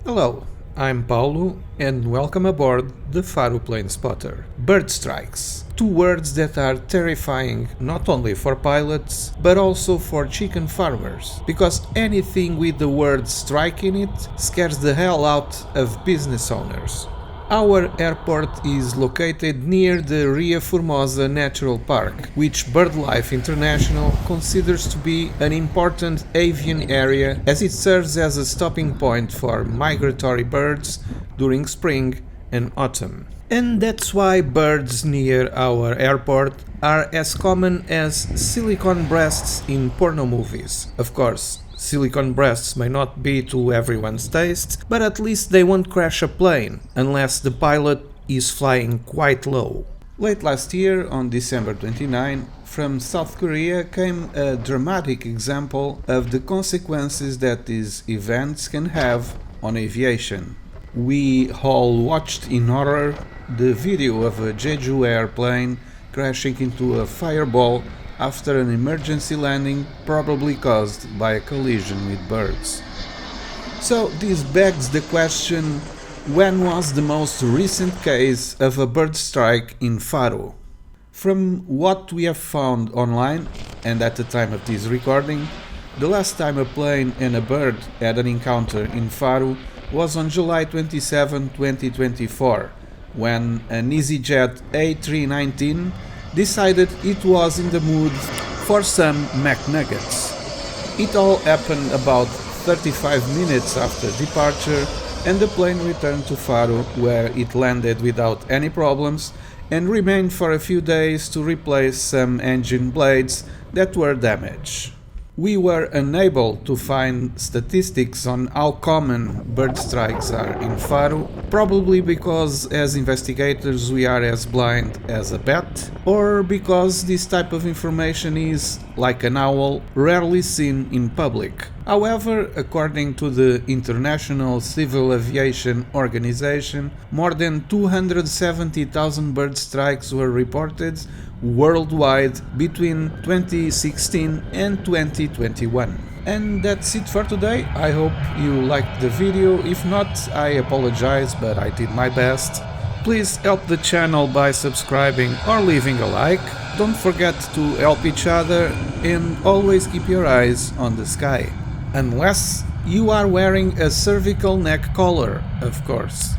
Hello, I'm Paulo and welcome aboard the Faro Plane Spotter. Bird strikes. Two words that are terrifying not only for pilots but also for chicken farmers, because anything with the word strike in it scares the hell out of business owners. Our airport is located near the Ria Formosa Natural Park, which BirdLife International considers to be an important avian area as it serves as a stopping point for migratory birds during spring and autumn. And that's why birds near our airport are as common as silicone breasts in porno movies. Of course, silicone breasts may not be to everyone's taste, but at least they won't crash a plane, unless the pilot is flying quite low. Late last year, on December 29, from South Korea came a dramatic example of the consequences that these events can have on aviation. We all watched in horror the video of a Jeju airplane crashing into a fireball after an emergency landing probably caused by a collision with birds. So this begs the question, when was the most recent case of a bird strike in Faro? From what we have found online, and at the time of this recording, the last time a plane and a bird had an encounter in Faro was on July 27, 2024, when an EasyJet A319 decided it was in the mood for some McNuggets. It all happened about 35 minutes after departure, and the plane returned to Faro, where it landed without any problems and remained for a few days to replace some engine blades that were damaged. We were unable to find statistics on how common bird strikes are in Faro, probably because as investigators we are as blind as a bat, or because this type of information is, like an owl, rarely seen in public. However, according to the International Civil Aviation Organization, more than 270,000 bird strikes were reported worldwide between 2016 and 2021. And that's it for today. I hope you liked the video. If not, I apologize, but I did my best. Please help the channel by subscribing or leaving a like. Don't forget to help each other and always keep your eyes on the sky. Unless you are wearing a cervical neck collar, of course.